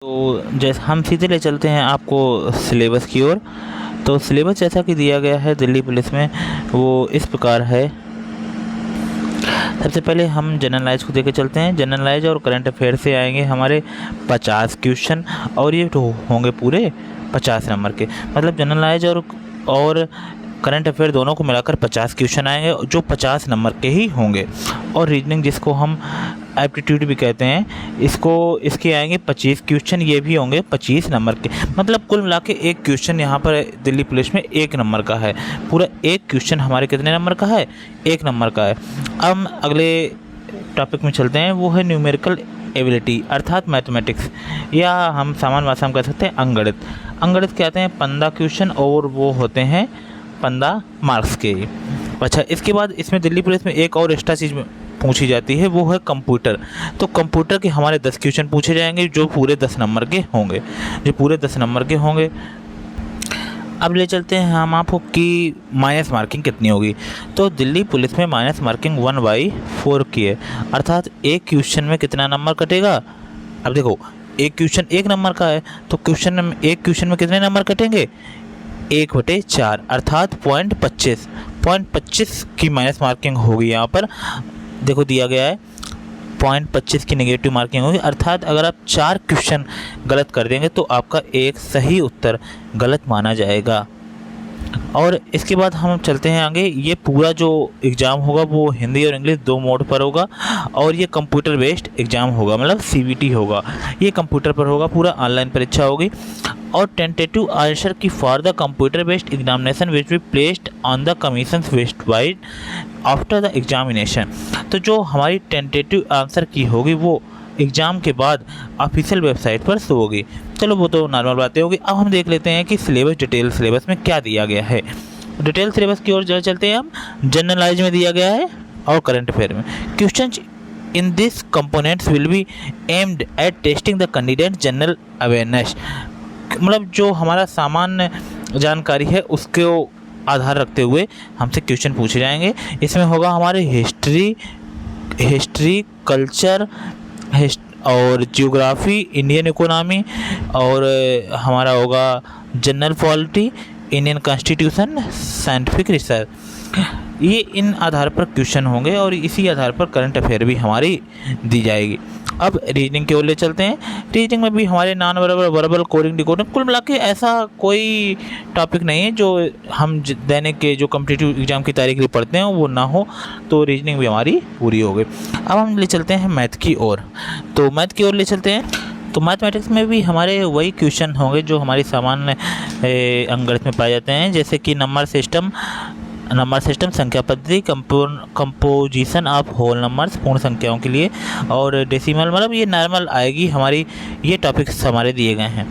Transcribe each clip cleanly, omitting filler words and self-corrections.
तो जैसे हम सीधे ले चलते हैं आपको सिलेबस की ओर। तो सिलेबस जैसा कि दिया गया है दिल्ली पुलिस में वो इस प्रकार है। सबसे पहले हम जनरल नॉलेज को देके चलते हैं। जनरल नॉलेज और करंट अफेयर से आएंगे हमारे 50 क्वेश्चन और ये तो होंगे पूरे 50 नंबर के। मतलब जनरल नॉलेज और करंट अफेयर दोनों को मिलाकर 50 क्वेश्चन आएंगे जो 50 नंबर के ही होंगे। और रीजनिंग जिसको हम एप्टीट्यूड भी कहते हैं इसके आएंगे 25 क्वेश्चन, ये भी होंगे 25 नंबर के। मतलब कुल मिला के एक क्वेश्चन यहाँ पर दिल्ली पुलिस में 1 नंबर का है। पूरा एक क्वेश्चन हमारे कितने नंबर का है? 1 नंबर का है। अब हम अगले टॉपिक में चलते हैं, वो है न्यूमेरिकल एबिलिटी अर्थात मैथमेटिक्स, या हम सामान्य भाषा में कह सकते हैं अंगणित। अंगणित के आते हैं 15 क्वेश्चन और वो होते हैं 15 मार्क्स के। अच्छा, इसके बाद इसमें दिल्ली पुलिस में एक और एक्स्ट्रा चीज़ पूछी जाती है, वो है कंप्यूटर। तो कंप्यूटर के हमारे 10 क्वेश्चन पूछे जाएंगे जो पूरे 10 नंबर के होंगे। अब ले चलते हैं हम आपको कि माइनस मार्किंग कितनी होगी। तो दिल्ली पुलिस में माइनस मार्किंग 1/4 की है, अर्थात एक क्वेश्चन में कितना नंबर कटेगा। अब देखो, एक क्वेश्चन 1 नंबर का है तो एक क्वेश्चन में कितने नंबर कटेंगे? 1/4 अर्थात 0.25 की माइनस मार्किंग होगी। यहाँ पर देखो दिया गया है 0.25 की नेगेटिव मार्किंग होगी, अर्थात अगर आप 4 क्वेश्चन गलत कर देंगे तो आपका एक सही उत्तर गलत माना जाएगा। और इसके बाद हम चलते हैं आगे। ये पूरा जो एग्ज़ाम होगा वो हिंदी और इंग्लिश 2 मोड पर होगा और ये कंप्यूटर बेस्ड एग्ज़ाम होगा, मतलब CBT होगा। ये कंप्यूटर पर होगा, पूरा ऑनलाइन परीक्षा होगी। और टेंटेटिव आंसर की for the computer based examination which be placed on the commission website after the examination. तो जो हमारी टेंटेटिव आंसर की होगी वो एग्ज़ाम के बाद ऑफिशियल वेबसाइट पर शो होगी। चलो वो तो नॉर्मल बातें होगी। अब हम देख लेते हैं कि डिटेल सिलेबस में क्या दिया गया है। डिटेल सिलेबस की ओर चलते हैं हम। जनरल नॉलेज में दिया गया है और करंट अफेयर में question in this components will be aimed at testing the candidate general awareness. मतलब जो हमारा सामान्य जानकारी है उसको आधार रखते हुए हमसे क्वेश्चन पूछे जाएंगे। इसमें होगा हमारे हिस्ट्री, कल्चर और जियोग्राफी, इंडियन इकोनॉमी, और हमारा होगा general polity, Indian constitution, scientific research. ये इन आधार पर क्वेश्चन होंगे और इसी आधार पर करंट अफेयर भी हमारी दी जाएगी। अब रीजनिंग की ओर ले चलते हैं। रीजनिंग में भी हमारे नॉन वर्बल, कोडिंग, डिकोडिंग, कुल मिला के ऐसा कोई टॉपिक नहीं है जो हम दैनिक के जो कॉम्पिटिटिव एग्जाम की तैयारी के लिए पढ़ते हैं वो ना हो। तो रीजनिंग भी हमारी पूरी हो गई। अब हम ले चलते हैं मैथ की ओर। तो मैथ की ओर ले चलते हैं। तो मैथमेटिक्स में भी हमारे वही क्वेश्चन होंगे जो हमारी सामान्य अंकगणित में पाए जाते हैं, जैसे कि नंबर सिस्टम, संख्या पद्धति, कंपोजिशन ऑफ होल नंबर्स पूर्ण संख्याओं के लिए, और डेसिमल, मतलब ये नॉर्मल आएगी हमारी। ये टॉपिक्स हमारे दिए गए हैं।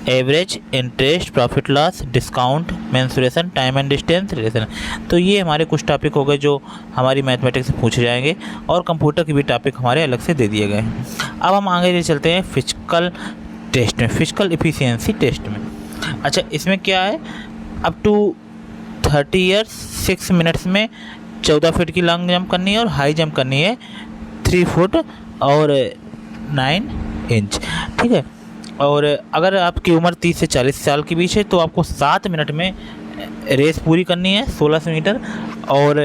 Average, interest, profit loss, discount, mensuration, time and distance, relation. तो ये हमारे कुछ टॉपिक हो गए जो हमारी मैथमेटिक्स से पूछे जाएंगे और कंप्यूटर के भी टॉपिक हमारे अलग से दे दिए गए हैं। अब हम आगे ले चलते हैं फिजिकल टेस्ट में, फिजिकल एफिशिएंसी टेस्ट में। अच्छा, इसमें क्या है, अप टू 30 ईयर्स 6 मिनट्स में 14 फीट की लॉन्ग जंप करनी है और हाई जंप करनी है 3 फुट और 9 इंच। ठीक है। और अगर आपकी उम्र 30 से 40 साल के बीच है तो आपको 7 मिनट में रेस पूरी करनी है 1600 मीटर। और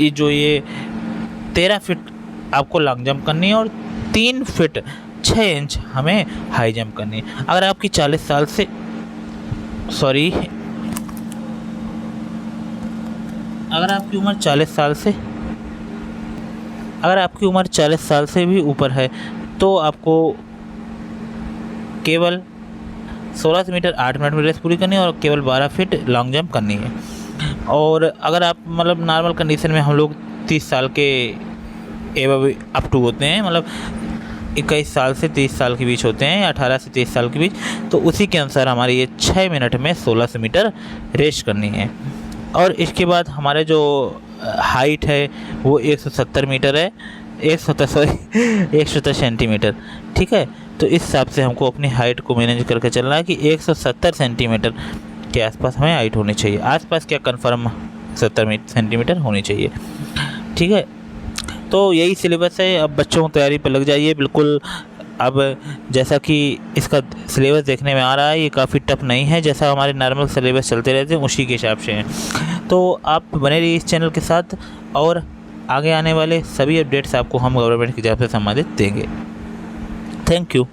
ये 13 फीट आपको लॉन्ग जंप करनी है और 3 फीट 6 इंच हमें हाई जंप करनी है। अगर आपकी 40 साल से अगर आपकी उम्र 40 साल से भी ऊपर है तो आपको केवल 1600 मीटर 8 मिनट में रेस पूरी करनी है और केवल 12 फीट लॉन्ग जंप करनी है। और अगर आप मतलब नॉर्मल कंडीशन में हम लोग 30 साल के एवं अप टू होते हैं, मतलब 21 साल से 30 साल के बीच होते हैं, 18 से 23 साल के बीच, तो उसी के अनुसार हमारी ये 6 मिनट में 1600 मीटर रेस करनी है। और इसके बाद हमारे जो हाइट है वो 170 मीटर है, 170 सेंटीमीटर। ठीक है। तो इस हिसाब से हमको अपनी हाइट को मैनेज करके चलना है कि 170 सेंटीमीटर के आसपास हमें हाइट होनी चाहिए। आसपास क्या, कन्फर्म 70 सेंटीमीटर होनी चाहिए। ठीक है। तो यही सिलेबस है। अब बच्चों को तैयारी पर लग जाइए, बिल्कुल अब जैसा कि इसका सिलेबस देखने में आ रहा है, ये काफ़ी टफ नहीं है, जैसा हमारे नॉर्मल सिलेबस चलते रहते हैं उसी के हिसाब से है। तो आप बने रहिए इस चैनल के साथ, और आगे आने वाले सभी अपडेट्स आपको हम गवर्नमेंट की तरफ से संबंधित देंगे। Thank you.